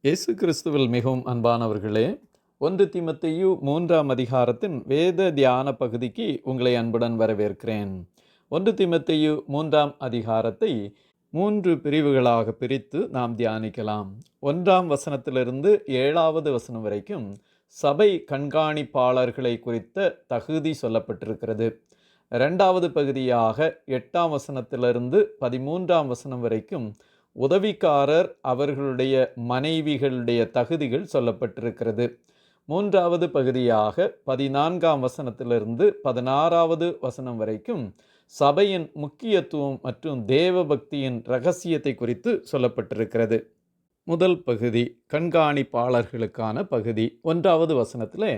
இயேசு கிறிஸ்துவில் மிகவும் அன்பானவர்களே, 1 தீமோத்தேயு 3ஆம் அதிகாரத்தின் வேத தியான பகுதிக்கு உங்களை அன்புடன் வரவேற்கிறேன். 1 தீமோத்தேயு 3ஆம் அதிகாரத்தை 3 பிரிவுகளாக பிரித்து நாம் தியானிக்கலாம். 1ஆம் வசனத்திலிருந்து 7வது வசனம் வரைக்கும் சபை கண்காணிப்பாளர்களை குறித்த தகுதி சொல்லப்பட்டிருக்கிறது. 2வது பகுதியாக 8ஆம் வசனத்திலிருந்து 13ஆம் வசனம் வரைக்கும் உதவிக்காரர் அவர்களுடைய மனைவிகளுடைய தகுதிகள் சொல்லப்பட்டிருக்கிறது. 3வது பகுதியாக 14ஆம் வசனத்திலிருந்து 16வது வசனம் வரைக்கும் சபையின் முக்கியத்துவம் மற்றும் தேவ பக்தியின் இரகசியத்தை குறித்து சொல்லப்பட்டிருக்கிறது. முதல் பகுதி கண்காணிப்பாளர்களுக்கான பகுதி. 1வது வசனத்தில்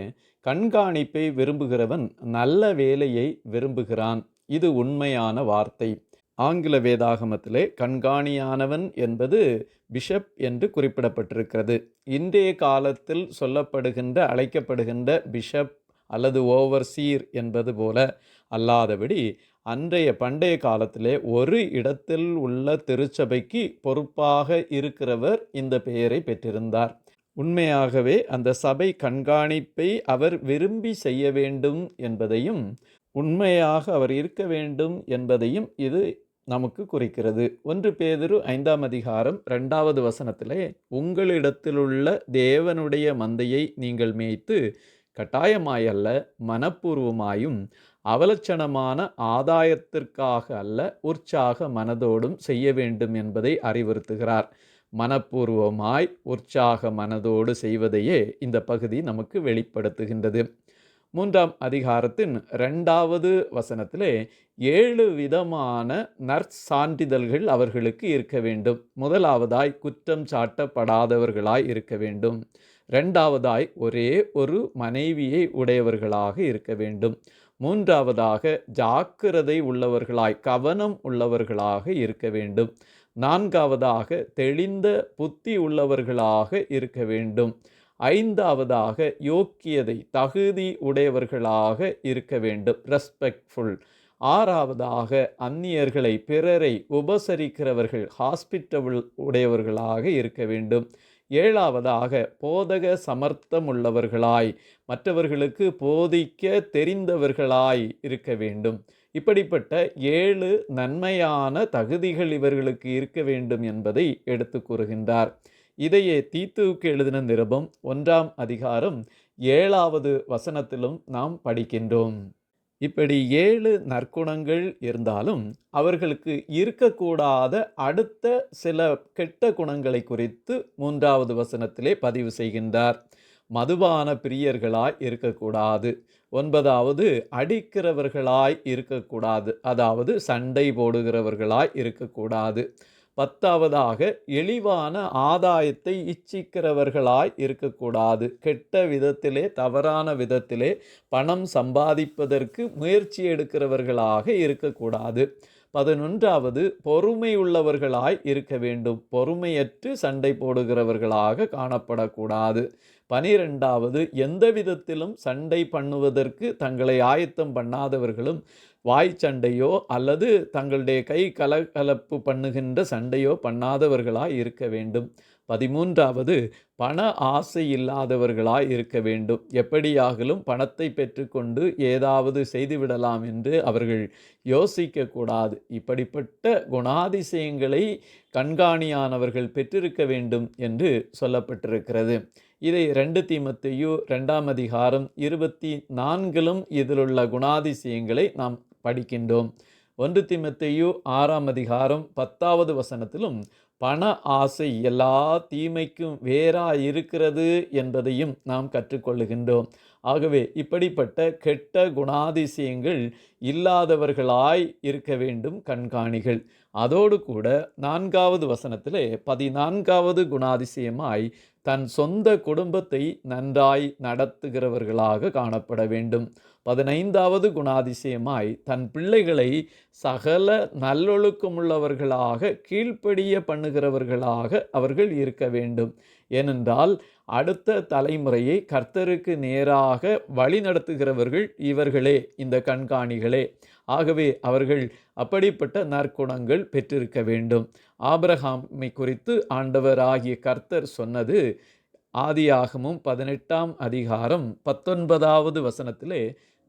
கண்காணிப்பை விரும்புகிறவன் நல்ல வேலையை விரும்புகிறான். இது உண்மையான வார்த்தை. ஆங்கில வேதாகமத்திலே கண்காணியானவன் என்பது பிஷப் என்று குறிப்பிடப்பட்டிருக்கிறது. இன்றைய காலத்தில் அழைக்கப்படுகின்ற பிஷப் அல்லது ஓவர்சீர் என்பது போல அல்லாதபடி பண்டைய காலத்திலே ஒரு இடத்தில் உள்ள திருச்சபைக்கு பொறுப்பாக இருக்கிறவர் இந்த பெயரை பெற்றிருந்தார். உண்மையாகவே அந்த சபை கண்காணிப்பை அவர் விரும்பி செய்ய வேண்டும் என்பதையும் உண்மையாக அவர் இருக்க வேண்டும் என்பதையும் இது நமக்கு குறிக்கிறது. 1 பேதுரு 5ஆம் அதிகாரம் 2வது வசனத்திலே உங்களிடத்திலுள்ள தேவனுடைய மந்தையை நீங்கள் மேய்த்து கட்டாயமாயல்ல மனப்பூர்வமாயும் அவலட்சணமான ஆதாயத்திற்காக அல்ல உற்சாக மனதோடும் செய்ய வேண்டும் என்பதை அறிவுறுத்துகிறார். மனப்பூர்வமாய் உற்சாக மனதோடு செய்வதையே இந்த பகுதி நமக்கு வெளிப்படுத்துகின்றது. 3ஆம் அதிகாரத்தின் 2வது வசனத்திலே 7 விதமான நற்சான்றிதழ்கள் அவர்களுக்கு இருக்க வேண்டும். முதலாவதாய் குற்றம் சாட்டப்படாதவர்களாய் இருக்க வேண்டும். 2வதாய் ஒரே ஒரு மனைவியை உடையவர்களாக இருக்க வேண்டும். 3வதாக ஜாக்கிரதை உள்ளவர்களாய் கவனம் உள்ளவர்களாக இருக்க வேண்டும். 4வதாக தெளிந்த புத்தி உள்ளவர்களாக இருக்க வேண்டும். 5வதாக யோக்கியதை தகுதி உடையவர்களாக இருக்க வேண்டும், ரெஸ்பெக்ட்ஃபுல். 6வதாக அந்நியர்களை பிறரை உபசரிக்கிறவர்கள், ஹாஸ்பிட்டபிள் உடையவர்களாக இருக்க வேண்டும். 7வதாக போதக சமர்த்தம் உள்ளவர்களாய் மற்றவர்களுக்கு போதிக்க தெரிந்தவர்களாய் இருக்க வேண்டும். இப்படிப்பட்ட 7 நன்மையான தகுதிகள் இவர்களுக்கு இருக்க வேண்டும் என்பதை எடுத்து கூறுகின்றார். இதையே தீத்துவுக்கு எழுதின நிருபம் 1ஆம் அதிகாரம் 7வது வசனத்திலும் நாம் படிக்கின்றோம். இப்படி 7 நற்குணங்கள் இருந்தாலும் அவர்களுக்கு இருக்கக்கூடாத அடுத்த சில கெட்ட குணங்களை குறித்து 3வது வசனத்திலே பதிவு செய்கின்றார். மதுபான பிரியர்களாய் இருக்கக்கூடாது. 9வது அடிக்கிறவர்களாய் இருக்கக்கூடாது, அதாவது சண்டை போடுகிறவர்களாய் இருக்கக்கூடாது. 10வதாக இழிவான ஆதாயத்தை இச்சிக்கிறவர்களாய் இருக்கக்கூடாது. கெட்ட விதத்திலே தவறான விதத்திலே பணம் சம்பாதிப்பதற்கு முயற்சி எடுக்கிறவர்களாக இருக்கக்கூடாது. 11வது பொறுமை உள்ளவர்களாய் இருக்க வேண்டும். பொறுமையற்று சண்டை போடுகிறவர்களாக காணப்படக்கூடாது. 12வது எந்த விதத்திலும் சண்டை பண்ணுவதற்கு தங்களை ஆயத்தம் பண்ணாதவர்களும் வாய் சண்டையோ அல்லது தங்களுடைய கை கலகலப்பு பண்ணுகின்ற சண்டையோ பண்ணாதவர்களாய் இருக்க வேண்டும். 13வது பண ஆசை இல்லாதவர்களாய் இருக்க வேண்டும். எப்படியாகலும் பணத்தை பெற்றுக்கொண்டு ஏதாவது செய்துவிடலாம் என்று அவர்கள் யோசிக்கக்கூடாது. இப்படிப்பட்ட குணாதிசயங்களை கண்காணியானவர்கள் பெற்றிருக்க வேண்டும் என்று சொல்லப்பட்டிருக்கிறது. இதை 2 தீமோத்தேயு 2ஆம் அதிகாரம் 24லும் இதிலுள்ள குணாதிசயங்களை நாம் படிக்கின்றோம். 1 தீமோத்தேயு 6ஆம் அதிகாரம் 10வது வசனத்திலும் பண ஆசை எல்லா தீமைக்கும் வேறாயிருக்கிறது என்பதையும் நாம் கற்றுக்கொள்ளுகின்றோம். ஆகவே இப்படிப்பட்ட கெட்ட குணாதிசயங்கள் இல்லாதவர்களாய் இருக்க வேண்டும் கண்காணிகள். அதோடு கூட 4வது வசனத்திலே 14வது குணாதிசயமாய் தன் சொந்த குடும்பத்தை நன்றாய் நடத்துகிறவர்களாக காணப்பட வேண்டும். 15வது குணாதிசயமாய் தன் பிள்ளைகளை சகல நல்லொழுக்கமுள்ளவர்களாக கீழ்ப்படிய பண்ணுகிறவர்களாக அவர்கள் இருக்க வேண்டும். ஏனென்றால் அடுத்த தலைமுறையை கர்த்தருக்கு நேராக வழி நடத்துகிறவர்கள் இவர்களே, இந்த கண்காணிகளே. ஆகவே அவர்கள் அப்படிப்பட்ட நற்குணங்கள் பெற்றிருக்க வேண்டும். ஆபிரகாமை குறித்து ஆண்டவராகிய கர்த்தர் சொன்னது ஆதியாகமம் 18ஆம் அதிகாரம் 19வது வசனத்திலே,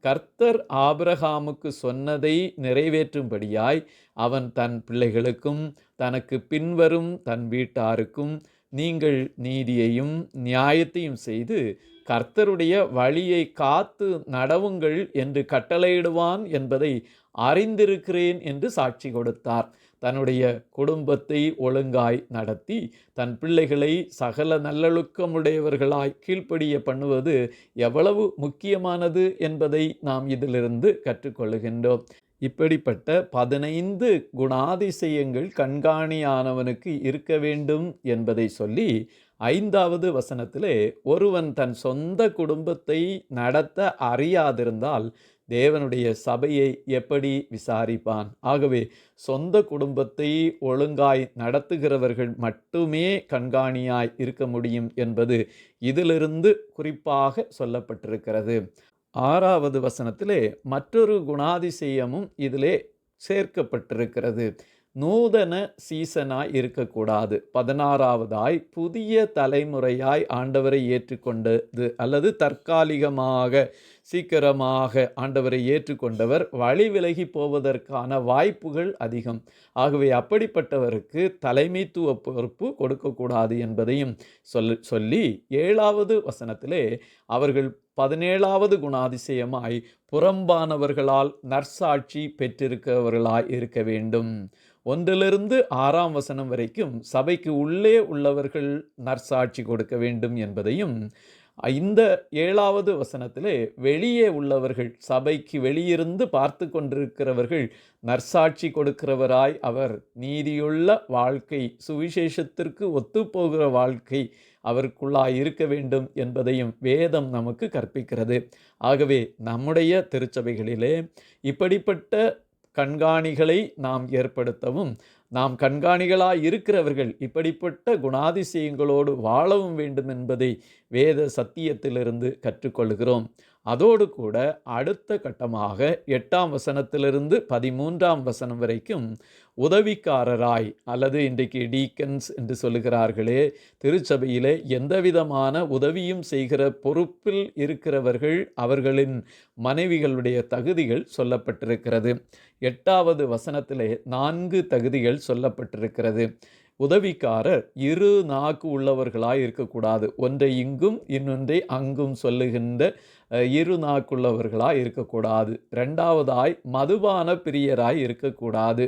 கர்த்தர் ஆபிரகாமுக்கு சொன்னதை நிறைவேற்றும்படியாய் அவன் தன் பிள்ளைகளுக்கும் தனக்கு பின்வரும் தன் வீட்டாருக்கும் நீங்கள் நீதியையும் நியாயத்தையும் செய்து கர்த்தருடைய வழியை காத்து நடவுங்கள் என்று கட்டளையிடுவான் என்பதை அறிந்திருக்கிறேன் என்று சாட்சி கொடுத்தார். தன்னுடைய குடும்பத்தை ஒழுங்காய் நடத்தி தன் பிள்ளைகளை சகல நல்லொழுக்கமுடையவர்களாய் கீழ்ப்படிய பண்ணுவது எவ்வளவு முக்கியமானது என்பதை நாம் இதிலிருந்து கற்றுக்கொள்ளுகின்றோம். இப்படிப்பட்ட 15 குணாதிசயங்கள் கண்காணியானவனுக்கு இருக்க வேண்டும் என்பதை சொல்லி 5வது வசனத்திலே, ஒருவன் தன் சொந்த குடும்பத்தை நடத்த அறியாதிருந்தால் தேவனுடைய சபையை எப்படி விசாரிப்பான்? ஆகவே சொந்த குடும்பத்தை ஒழுங்காய் நடத்துகிறவர்கள் மட்டுமே கண்காணியாய் இருக்க முடியும் என்பது இதிலிருந்து குறிப்பாக சொல்லப்பட்டிருக்கிறது. 6வது வசனத்திலே மற்றொரு குணாதிசயமும் இதிலே சேர்க்கப்பட்டிருக்கிறது. நூதன சீசனாய் இருக்கக்கூடாது. 16வதாய் புதிய தலைமுறையாய் ஆண்டவரை ஏற்றுக்கொண்டது அல்லது தற்காலிகமாக சீக்கிரமாக ஆண்டவரை ஏற்றுக்கொண்டவர் வழி விலகி போவதற்கான வாய்ப்புகள் அதிகம். ஆகவே அப்படிப்பட்டவருக்கு தலைமைத்துவ பொறுப்பு கொடுக்கக்கூடாது என்பதையும் சொல்லி 7வது வசனத்திலே அவர்கள் 17வது குணாதிசயமாய் புறம்பானவர்களால் நற்சாட்சி பெற்றிருக்கிறவர்களாய் இருக்க வேண்டும். 1லிருந்து 6ஆம் வசனம் வரைக்கும் சபைக்கு உள்ளே உள்ளவர்கள் நற்சாட்சி கொடுக்க வேண்டும் என்பதையும், இந்த 7வது வசனத்திலே வெளியே உள்ளவர்கள், சபைக்கு வெளியிருந்து பார்த்து கொண்டிருக்கிறவர்கள் நற்சாட்சி கொடுக்கிறவராய் அவர் நீதியுள்ள வாழ்க்கை, சுவிசேஷத்திற்கு ஒத்துப்போகிற வாழ்க்கை அவருக்குள்ளாய் இருக்க வேண்டும் என்பதையும் வேதம் நமக்கு கற்பிக்கிறது. ஆகவே நம்முடைய திருச்சபைகளிலே இப்படிப்பட்ட கண்காணிகளை நாம் ஏற்படுத்தவும், நாம் கண்காணிகளாய் இருக்கிறவர்கள் இப்படிப்பட்ட குணாதிசயங்களோடு வாழவும் வேண்டும் என்பதை வேத சத்தியத்திலிருந்து கற்றுக்கொள்கிறோம். அதோடு கூட அடுத்த கட்டமாக 8ஆம் வசனத்திலிருந்து 13ஆம் வசனம் வரைக்கும் உதவிக்காரராய், அல்லது இன்றைக்கு டீக்கன்ஸ் என்று சொல்லுகிறார்களே, திருச்சபையிலே எந்தவிதமான உதவியும் செய்கிற பொறுப்பில் இருக்கிறவர்கள், அவர்களின் மனைவிகளுடைய தகுதிகள் சொல்லப்பட்டிருக்கிறது. 8வது வசனத்திலே 4 தகுதிகள் சொல்லப்பட்டிருக்கிறது. உதவிக்காரர் 2 நாக்கு உள்ளவர்களாய் இருக்கக்கூடாது. ஒன்றை இங்கும் இன்னொன்றை அங்கும் சொல்லுகின்ற 2 நாக்குள்ளவர்களாய் இருக்கக்கூடாது. 2வதாய் மதுபான பிரியராய் இருக்கக்கூடாது.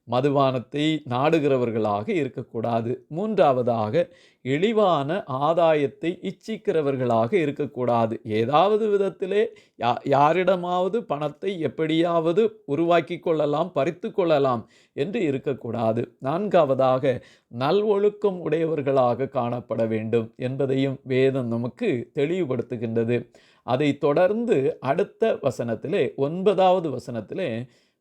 மதுபானத்தை நாடுகிறவர்களாக இருக்கக்கூடாது. 3வதாக இழிவான ஆதாயத்தை இச்சிக்கிறவர்களாக இருக்கக்கூடாது. ஏதாவது விதத்திலே யாரிடமாவது பணத்தை எப்படியாவது உருவாக்கி கொள்ளலாம், பறித்து கொள்ளலாம் என்று இருக்கக்கூடாது. 4வதாக நல்வொழுக்கம் உடையவர்களாக காணப்பட வேண்டும் என்பதையும் வேதம் நமக்கு தெளிவுபடுத்துகின்றது. அதை தொடர்ந்து அடுத்த வசனத்திலே 9வது வசனத்திலே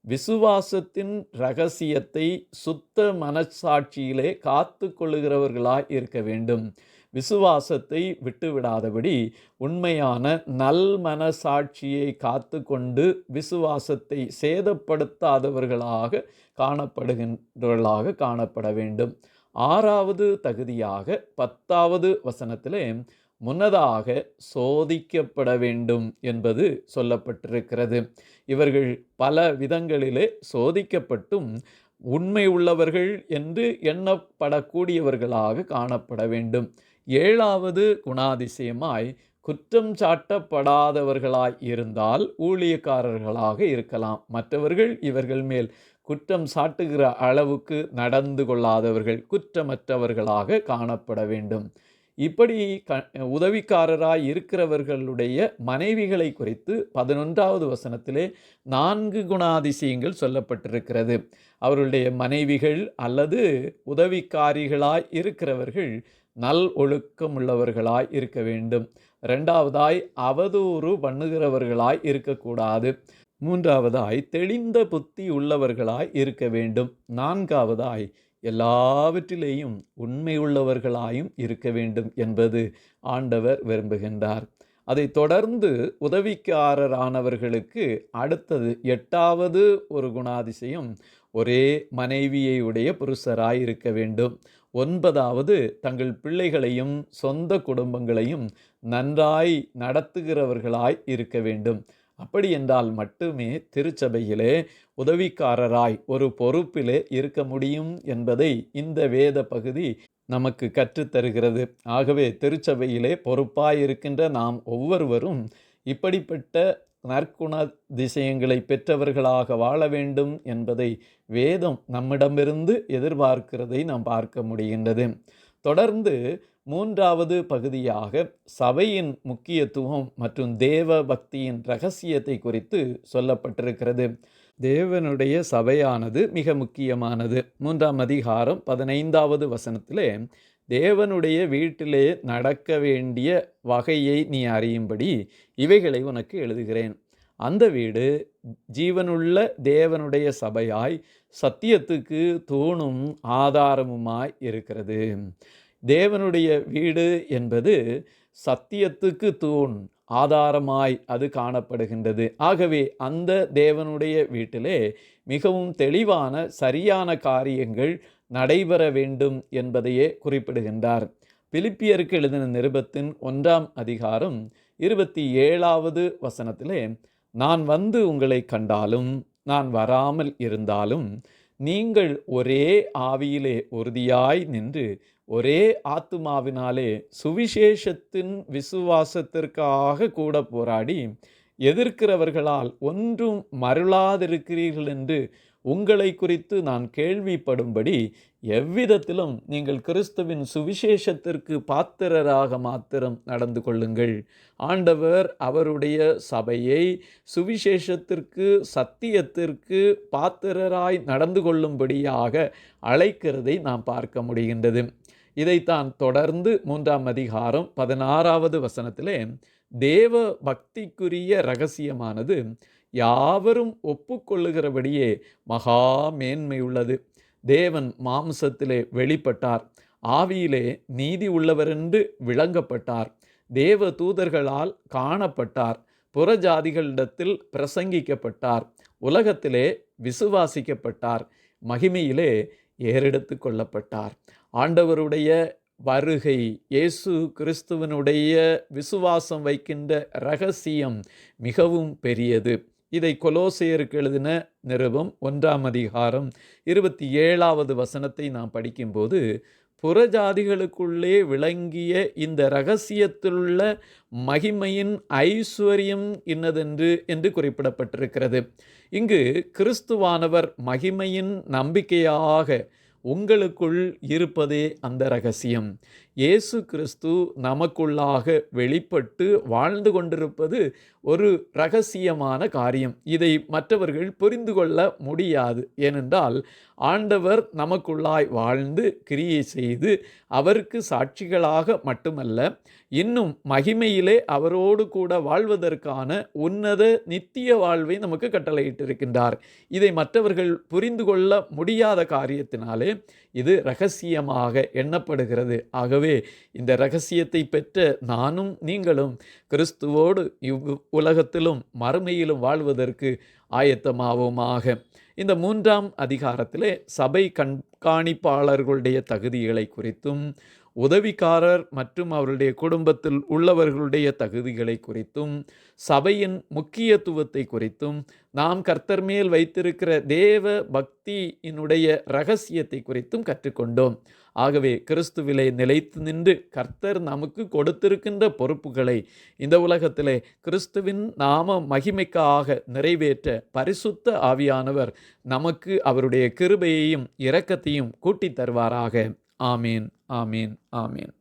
விசுவாசத்தின் இரகசியத்தை சுத்த மனசாட்சியிலே காத்து கொள்ளுகிறவர்களாய் இருக்க வேண்டும். விசுவாசத்தை விட்டுவிடாதபடி உண்மையான நல் மனசாட்சியை காத்து கொண்டு விசுவாசத்தை சேதப்படுத்தாதவர்களாக காணப்படுகின்றவர்களாக காணப்பட வேண்டும். 6வது தகுதியாக 10வது வசனத்திலே முன்னதாக சோதிக்கப்பட வேண்டும் என்பது சொல்லப்பட்டிருக்கிறது. இவர்கள் பல விதங்களிலே சோதிக்கப்பட்டும் உண்மை உள்ளவர்கள் என்று எண்ணப்படக்கூடியவர்களாக காணப்பட வேண்டும். 7வது குணாதிசயமாய் குற்றம் சாட்டப்படாதவர்களாய் இருந்தால் ஊழியக்காரர்களாக இருக்கலாம். மற்றவர்கள் இவர்கள் மேல் குற்றம் சாட்டுகிற அளவுக்கு நடந்து கொள்ளாதவர்கள், குற்றமற்றவர்களாக காணப்பட வேண்டும். இப்படி உதவிக்காரராய் இருக்கிறவர்களுடைய மனைவிகளை குறித்து 11வது வசனத்திலே 4 குணாதிசயங்கள் சொல்லப்பட்டிருக்கிறது. அவர்களுடைய மனைவிகள் அல்லது உதவிக்காரிகளாய் இருக்கிறவர்கள் நல் ஒழுக்கம் உள்ளவர்களாய் இருக்க வேண்டும். 2வதாய் அவதூறு பண்ணுகிறவர்களாய் இருக்கக்கூடாது. 3வதாய் தெளிந்த புத்தி உள்ளவர்களாய் இருக்க வேண்டும். 4வதாய் எல்லாவற்றிலேயும் உண்மை உள்ளவர்களாயும் இருக்க வேண்டும் என்பது ஆண்டவர் விரும்புகின்றார். அதை தொடர்ந்து உதவிக்காரரானவர்களுக்கு அடுத்தது 8வது ஒரு குணாதிசயம், ஒரே மனைவியை உடைய புருஷராய் இருக்க வேண்டும். 9வது தங்கள் பிள்ளைகளையும் சொந்த குடும்பங்களையும் நன்றாய் நடத்துகிறவர்களாய் இருக்க வேண்டும். அப்படி என்றால் மட்டுமே திருச்சபையிலே உதவிக்காரராய் ஒரு பொறுப்பிலே இருக்க முடியும் என்பதை இந்த வேத பகுதி நமக்கு கற்றுத்தருகிறது. ஆகவே திருச்சபையிலே பொறுப்பாய் இருக்கின்ற நாம் ஒவ்வொருவரும் இப்படிப்பட்ட நற்குணாதிசயங்களை பெற்றவர்களாக வாழ வேண்டும் என்பதை வேதம் நம்மிடமிருந்து எதிர்பார்க்கிறதை நாம் பார்க்க முடிகின்றது. தொடர்ந்து 3வது பகுதியாக சபையின் முக்கியத்துவம் மற்றும் தேவ பக்தியின் இரகசியத்தை குறித்து சொல்லப்பட்டிருக்கிறது. தேவனுடைய சபையானது மிக முக்கியமானது. 3ஆம் அதிகாரம் 15வது வசனத்திலே, தேவனுடைய வீட்டிலே நடக்க வேண்டிய வகையை நீ அறியும்படி இவைகளை உனக்கு எழுதுகிறேன். அந்த வீடு ஜீவனுள்ள தேவனுடைய சபையாய் சத்தியத்துக்கு தூணும் ஆதாரமுமாய் இருக்கிறது. தேவனுடைய வீடு என்பது சத்தியத்துக்கு தூண் ஆதாரமாய் அது காணப்படுகின்றது. ஆகவே அந்த தேவனுடைய வீட்டிலே மிகவும் தெளிவான சரியான காரியங்கள் நடைபெற வேண்டும் என்பதையே குறிப்பிடுகின்றார். பிலிப்பியருக்கு எழுதின நிருபத்தின் 1ஆம் அதிகாரம் 27வது வசனத்திலே, நான் வந்து உங்களை கண்டாலும் நான் வராமல் இருந்தாலும் நீங்கள் ஒரே ஆவியிலே உறுதியாய் நின்று ஒரே ஆத்துமாவினாலே சுவிசேஷத்தின் விசுவாசத்திற்காக கூட போராடி எதிர்க்கிறவர்களால் ஒன்றும் மருளாதிருக்கிறீர்கள் என்று உங்களை குறித்து நான் கேள்விப்படும்படி எவ்விதத்திலும் நீங்கள் கிறிஸ்துவின் சுவிசேஷத்திற்கு பாத்திரராக மாத்திரம் நடந்து கொள்ளுங்கள். ஆண்டவர் அவருடைய சபையை சுவிசேஷத்திற்கு சத்தியத்திற்கு பாத்திரராய் நடந்து கொள்ளும்படியாக அழைக்கிறதை நாம் பார்க்க முடிகின்றது. இதைத்தான் தொடர்ந்து 3ஆம் அதிகாரம் 16வது வசனத்திலே, தேவ பக்திக்குரிய இரகசியமானது யாவரும் ஒப்புக்கொள்ளுகிறபடியே மகா மேன்மையுள்ளது. தேவன் மாம்சத்திலே வெளிப்பட்டார், ஆவியிலே நீதி உள்ளவரென்று விளங்கப்பட்டார், தேவ தூதர்களால் காணப்பட்டார், புறஜாதிகளிடத்தில் பிரசங்கிக்கப்பட்டார், உலகத்திலே விசுவாசிக்கப்பட்டார், மகிமையிலே ஏறெடுத்து கொள்ளப்பட்டார். ஆண்டவருடைய வருகை, இயேசு கிறிஸ்துவனுடைய விசுவாசம் வைக்கின்ற இரகசியம் மிகவும் பெரியது. இதை கொலோசையருக்கு எழுதின நிருபம் 1ஆம் அதிகாரம் 27வது வசனத்தை நாம் படிக்கும்போது, புறஜாதிகளுக்குள்ளே விளங்கிய இந்த இரகசியத்திலுள்ள மகிமையின் ஐஸ்வர்யம் இன்னதென்று என்று குறிப்பிடப்பட்டிருக்கிறது. இங்கு கிறிஸ்துவானவர் மகிமையின் நம்பிக்கையாக உங்களுக்குள் இருப்பதே அந்த இரகசியம். இயேசு கிறிஸ்து நமக்குள்ளாக வெளிப்பட்டு வாழ்ந்து கொண்டிருப்பது ஒரு இரகசியமான காரியம். இதை மற்றவர்கள் புரிந்து கொள்ள முடியாது. ஏனென்றால் ஆண்டவர் நமக்குள்ளாய் வாழ்ந்து கிரியை செய்து அவருக்கு சாட்சிகளாக மட்டுமல்ல, இன்னும் மகிமையிலே அவரோடு கூட வாழ்வதற்கான உன்னத நித்திய வாழ்வை நமக்கு கட்டளையிட்டிருக்கின்றார். இதை மற்றவர்கள் புரிந்து கொள்ள முடியாத காரியத்தினாலே இது இரகசியமாக எண்ணப்படுகிறது. ஆகவே இந்த இரகசியத்தை பெற்ற நானும் நீங்களும் கிறிஸ்துவோடு உலகத்திலும் மறுமையிலும் வாழ்வதற்கு ஆயத்தமாவோமாக. இந்த 3ஆம் அதிகாரத்திலே சபை கண்காணிப்பாளர்களுடைய தகுதிகளை குறித்தும் உதவிக்காரர் மற்றும் அவருடைய குடும்பத்தில் உள்ளவர்களுடைய தகுதிகளை குறித்தும் சபையின் முக்கியத்துவத்தை குறித்தும் நாம் கர்த்தர் மேல் வைத்திருக்கிற தேவ பக்தியினுடைய இரகசியத்தை குறித்தும் கற்றுக்கொண்டோம். ஆகவே கிறிஸ்துவிலே நிலைத்து நின்று கர்த்தர் நமக்கு கொடுத்திருக்கின்ற பொறுப்புகளை இந்த உலகத்திலே கிறிஸ்துவின் நாம மகிமைக்காக நிறைவேற்ற பரிசுத்த ஆவியானவர் நமக்கு அவருடைய கிருபையையும் இரக்கத்தையும் கூட்டித் தருவாராக. ஆமீன், ஆமீன், ஆமீன்.